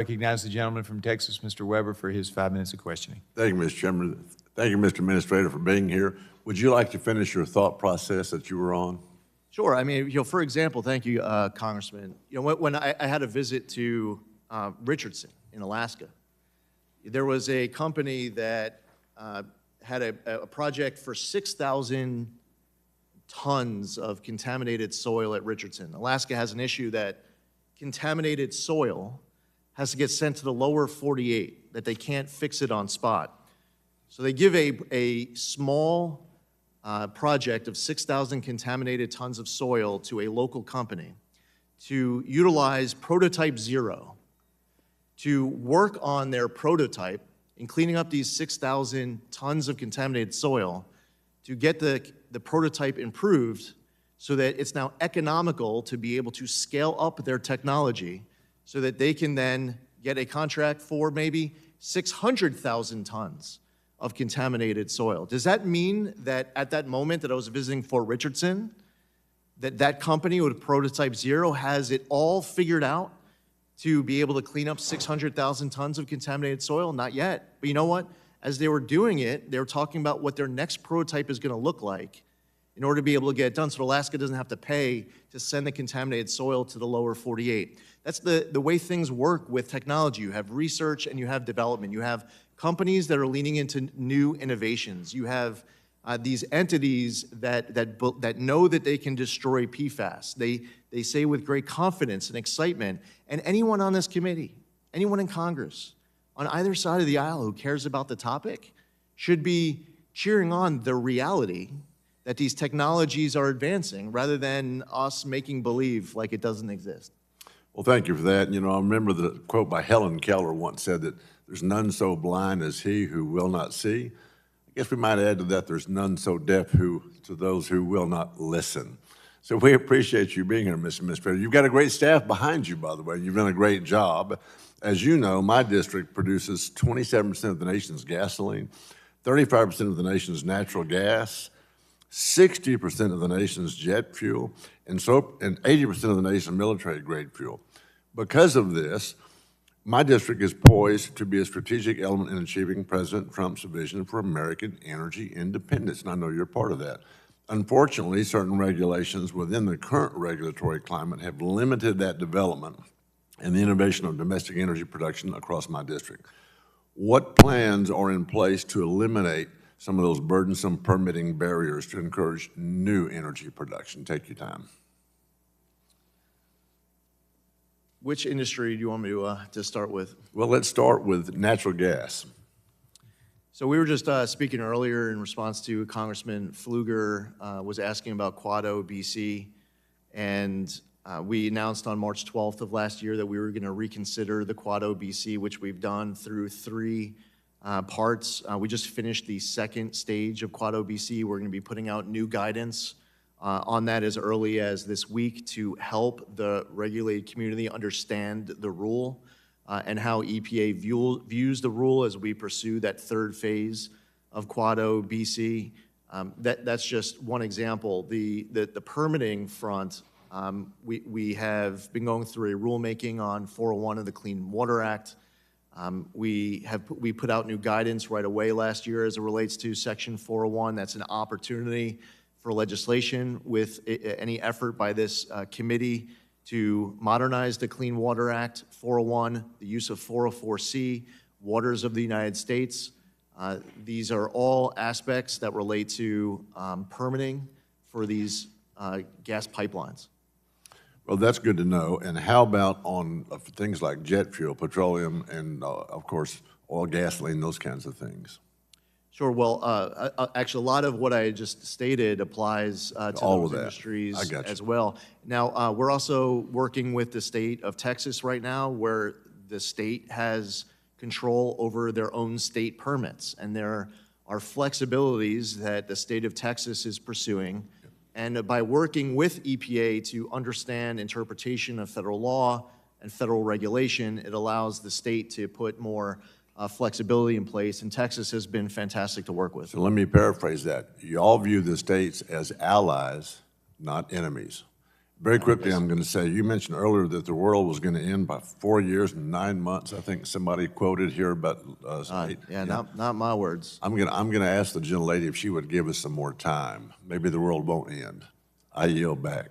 Recognize the gentleman from Texas, Mr. Weber, for his 5 minutes of questioning. Thank you, Mr. Chairman. Thank you, Mr. Administrator, for being here. Would you like to finish your thought process that you were on? Sure. I mean, for example, thank you, Congressman. When I had a visit to Richardson in Alaska, there was a company that had a project for 6,000 tons of contaminated soil at Richardson. Alaska has an issue that contaminated soil has to get sent to the lower 48, that they can't fix it on spot. So they give a small project of 6,000 contaminated tons of soil to a local company to utilize Prototype 0 to work on their prototype in cleaning up these 6,000 tons of contaminated soil to get the prototype improved so that it's now economical to be able to scale up their technology so that they can then get a contract for maybe 600,000 tons of contaminated soil. Does that mean that at that moment that I was visiting Fort Richardson, that company with Prototype 0 has it all figured out to be able to clean up 600,000 tons of contaminated soil? Not yet. But you know what? As they were doing it, they were talking about what their next prototype is going to look like in order to be able to get it done so Alaska doesn't have to pay to send the contaminated soil to the lower 48. That's the way things work with technology. You have research and you have development. You have companies that are leaning into new innovations. You have these entities that know that they can destroy PFAS. They say with great confidence and excitement, and anyone on this committee, anyone in Congress, on either side of the aisle who cares about the topic should be cheering on the reality that these technologies are advancing rather than us making believe like it doesn't exist. Well, thank you for that. You know, I remember the quote by Helen Keller once said that there's none so blind as he who will not see. I guess we might add to that, there's none so deaf to those who will not listen. So we appreciate you being here, Mr. Administrator. You've got a great staff behind you, by the way. You've done a great job. As you know, my district produces 27% of the nation's gasoline, 35% of the nation's natural gas, 60% of the nation's jet fuel, and 80% of the nation's military-grade fuel. Because of this, my district is poised to be a strategic element in achieving President Trump's vision for American energy independence, and I know you're part of that. Unfortunately, certain regulations within the current regulatory climate have limited that development and the innovation of domestic energy production across my district. What plans are in place to eliminate some of those burdensome permitting barriers to encourage new energy production? Take your time. Which industry do you want me to start with? Well, let's start with natural gas. So we were just speaking earlier in response to Congressman Pfluger was asking about Quado, BC, and we announced on March 12th of last year that we were going to reconsider the Quado, BC, which we've done through 3 parts. We just finished the second stage of Quado, BC. We're going to be putting out new guidance on that as early as this week to help the regulated community understand the rule and how EPA views the rule as we pursue that third phase of Quado, BC. That's just one example. The permitting front, we have been going through a rulemaking on 401 of the Clean Water Act. We put out new guidance right away last year as it relates to Section 401. That's an opportunity for legislation with any effort by this committee to modernize the Clean Water Act, 401, the use of 404C, waters of the United States. These are all aspects that relate to permitting for these gas pipelines. Well, that's good to know. And how about on things like jet fuel, petroleum, and of course, oil, gasoline, those kinds of things? Sure. Well, actually, a lot of what I just stated applies to all those of that. industries as well. Now, we're also working with the state of Texas right now, where the state has control over their own state permits, and there are flexibilities that the state of Texas is pursuing. And by working with EPA to understand interpretation of federal law and federal regulation, it allows the state to put more flexibility in place, and Texas has been fantastic to work with. So let me paraphrase that. You all view the states as allies, not enemies. Very quickly, I'm going to say, you mentioned earlier that the world was going to end by 4 years and 9 months. I think somebody quoted here about Not my words. I'm going to ask the gentlelady if she would give us some more time. Maybe the world won't end. I yield back.